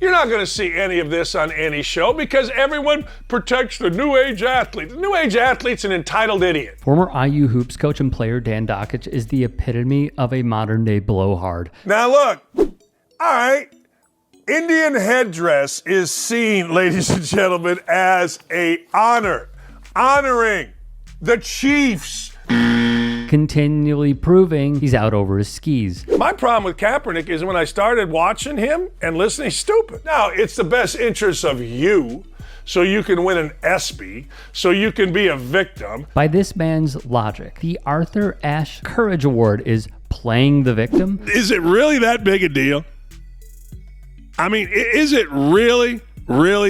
You're not going to see any of this on any show because everyone protects the new age athlete. The new age athlete's an entitled idiot. Former IU hoops coach and player Dan Dakich is the epitome of a modern-day blowhard. Now look, all right, Indian headdress is seen, ladies and gentlemen, as a honor, honoring the chiefs. Continually proving he's out over his skis. My problem with Kaepernick is when I started watching him and listening, he's stupid. Now, it's the best interest of you, so you can win an ESPY, so you can be a victim. By this man's logic, the Arthur Ashe Courage Award is playing the victim. Is it really that big a deal? I mean, is it really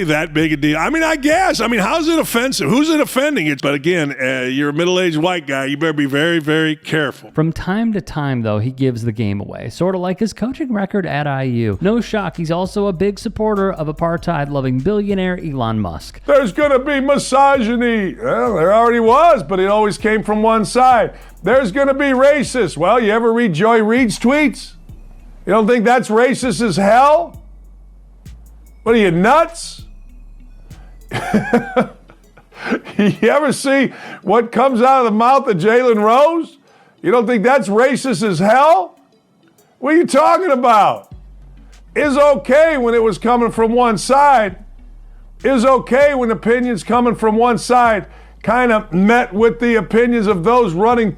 that big a deal? I mean, I guess. I mean, how's it offensive? Who's it offending? But again, you're a middle-aged white guy. You better be very, very careful. From time to time, though, he gives the game away, sort of like his coaching record at IU. No shock, he's also a big supporter of apartheid-loving billionaire Elon Musk. There's going to be misogyny. Well, there already was, but it always came from one side. There's going to be racist. Well, you ever read Joy Reid's tweets? You don't think that's racist as hell? What are you, nuts? You ever see what comes out of the mouth of Jalen Rose? You don't think that's racist as hell? What are you talking about? It's okay when it was coming from one side. It's okay when opinions coming from one side kind of met with the opinions of those running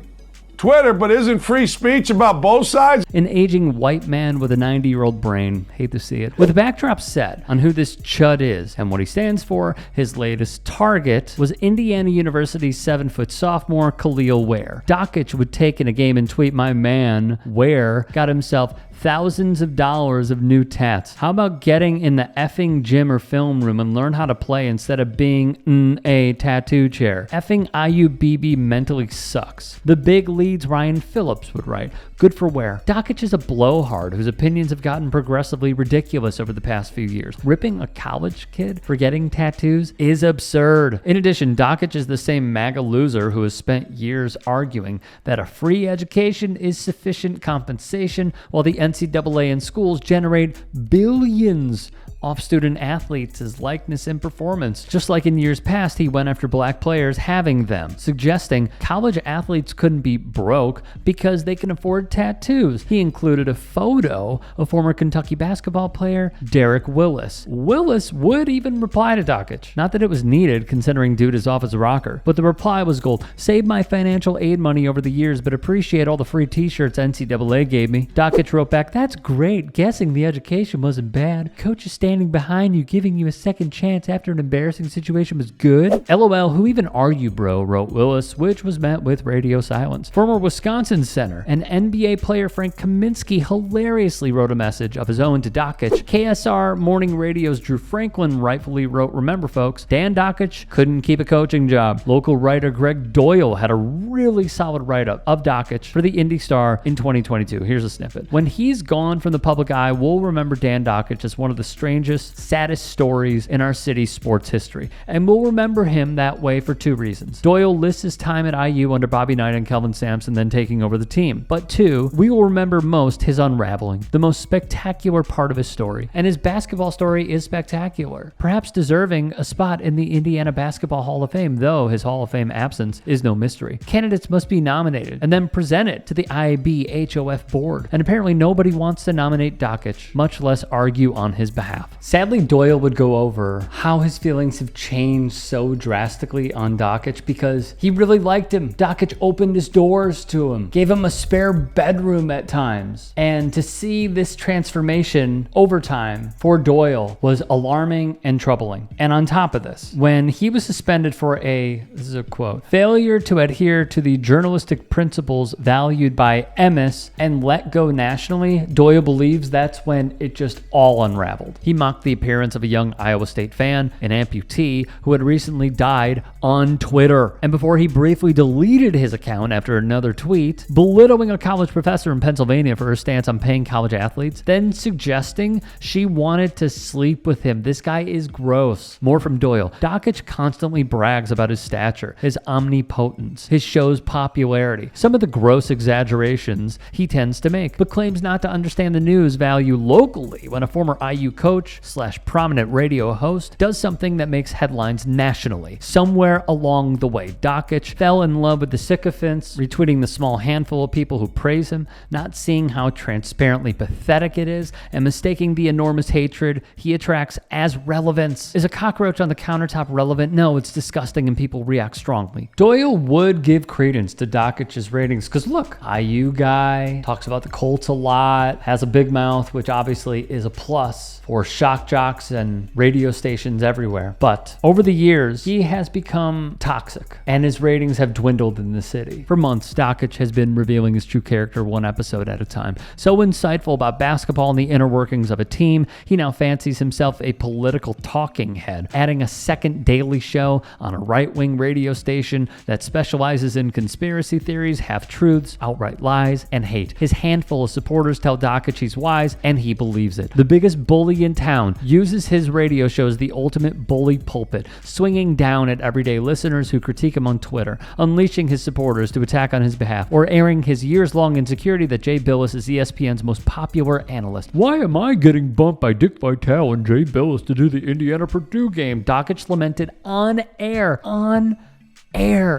Twitter, but isn't free speech about both sides? An aging white man with a 90-year-old brain. Hate to see it. With the backdrop set on who this chud is and what he stands for, his latest target was Indiana University's 7-foot sophomore Kel'el Ware. Dakich would take in a game and tweet, "My man, Ware, got himself thousands of dollars of new tats. How about getting in the effing gym or film room and learn how to play instead of being in a tattoo chair? Effing IUBB mentally sucks." The big leads Ryan Phillips would write. Good for Ware. Dakich is a blowhard whose opinions have gotten progressively ridiculous over the past few years. Ripping a college kid for getting tattoos is absurd. In addition, Dakich is the same MAGA loser who has spent years arguing that a free education is sufficient compensation while the NCAA and schools generate billions off student athletes as likeness and performance. Just like in years past, he went after black players having them, suggesting college athletes couldn't be broke because they can afford tattoos. He included a photo of former Kentucky basketball player Derek Willis. Willis would even reply to Dakich. Not that it was needed, considering dude is off as a rocker, but the reply was gold. "Saved my financial aid money over the years, but appreciate all the free t-shirts NCAA gave me." Dakich wrote back, "That's great. Guessing the education wasn't bad. Coach is standing behind you, giving you a second chance after an embarrassing situation was good. LOL, who even are you, bro?" wrote Willis, which was met with radio silence. Former Wisconsin center and NBA player Frank Kaminsky hilariously wrote a message of his own to Dakich. KSR Morning Radio's Drew Franklin rightfully wrote, "Remember folks, Dan Dakich couldn't keep a coaching job." Local writer Greg Doyle had a really solid write-up of Dakich for the Indy Star in 2022. Here's a snippet. "When he's gone from the public eye, we'll remember Dan Dakich as one of the strangest, saddest stories in our city's sports history. And we'll remember him that way for two reasons. Doyle lists his time at IU under Bobby Knight and Kelvin Sampson, then taking over the team. But two, we will remember most his unraveling, the most spectacular part of his story. And his basketball story is spectacular, perhaps deserving a spot in the Indiana Basketball Hall of Fame, though his Hall of Fame absence is no mystery. Candidates must be nominated and then presented to the IBHOF board. And apparently nobody wants to nominate Dakich, much less argue on his behalf." Sadly, Doyle would go over how his feelings have changed so drastically on Dakich because he really liked him. Dakich opened his doors to him, gave him a spare bedroom at times. And to see this transformation over time for Doyle was alarming and troubling. And on top of this, when he was suspended for this is a quote, "failure to adhere to the journalistic principles valued by Emmis and let go nationally," Doyle believes that's when it just all unraveled. He mocked the appearance of a young Iowa State fan, an amputee, who had recently died on Twitter. And before he briefly deleted his account after another tweet, belittling a college professor in Pennsylvania for her stance on paying college athletes, then suggesting she wanted to sleep with him. This guy is gross. More from Doyle. Dakich constantly brags about his stature, his omnipotence, his show's popularity, some of the gross exaggerations he tends to make, but claims not to understand the news value locally when a former IU coach coach/prominent radio host, does something that makes headlines nationally. Somewhere along the way, Dakich fell in love with the sycophants, retweeting the small handful of people who praise him, not seeing how transparently pathetic it is, and mistaking the enormous hatred he attracts as relevance. Is a cockroach on the countertop relevant? No, it's disgusting and people react strongly. Doyle would give credence to Dakich's ratings because look, IU guy, talks about the Colts a lot, has a big mouth, which obviously is a plus for shock jocks and radio stations everywhere. But over the years, he has become toxic and his ratings have dwindled in the city. For months, Dakich has been revealing his true character one episode at a time. So insightful about basketball and the inner workings of a team, he now fancies himself a political talking head, adding a second daily show on a right-wing radio station that specializes in conspiracy theories, half-truths, outright lies, and hate. His handful of supporters tell Dakich he's wise, and he believes it. The biggest bully in town uses his radio show as the ultimate bully pulpit, swinging down at everyday listeners who critique him on Twitter, unleashing his supporters to attack on his behalf, or airing his years-long insecurity that Jay Billis is ESPN's most popular analyst. Why am I getting bumped by Dick Vitale and Jay Billis to do the Indiana-Purdue game? Dakich lamented on air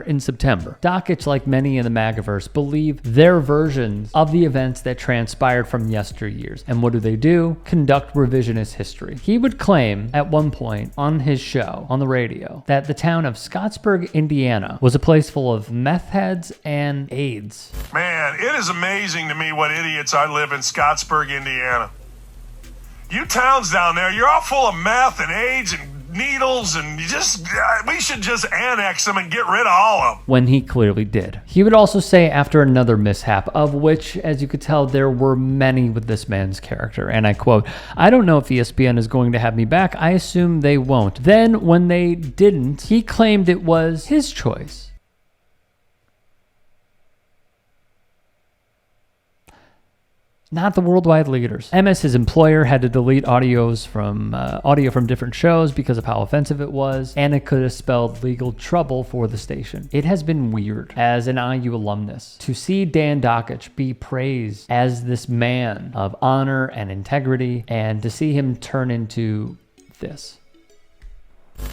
in September. Dakich, like many in the MAGAverse, believe their versions of the events that transpired from yesteryears. And what do? Conduct revisionist history. He would claim at one point on his show, on the radio, that the town of Scottsburg, Indiana was a place full of meth heads and AIDS. Man, it is amazing to me what idiots I live in Scottsburg, Indiana. You towns down there, you're all full of meth and AIDS and needles, and we should just annex them and get rid of all of them. When he clearly did. He would also say after another mishap, of which, as you could tell, there were many with this man's character, and I quote, "I don't know if ESPN is going to have me back. I assume they won't." Then, when they didn't, he claimed it was his choice. Not the worldwide leaders. MS, his employer, had to delete audio from different shows because of how offensive it was, and it could have spelled legal trouble for the station. It has been weird, as an IU alumnus, to see Dan Dakich be praised as this man of honor and integrity, and to see him turn into this.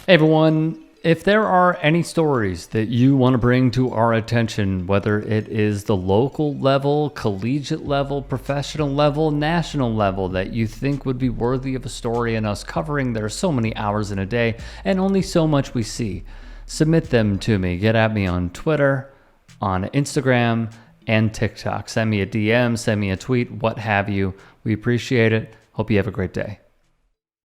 Hey everyone. If there are any stories that you want to bring to our attention, whether it is the local level, collegiate level, professional level, national level, that you think would be worthy of a story and us covering, there are so many hours in a day and only so much we see. Submit them to me. Get at me on Twitter, on Instagram, and TikTok. Send me a DM, send me a tweet, what have you. We appreciate it. Hope you have a great day.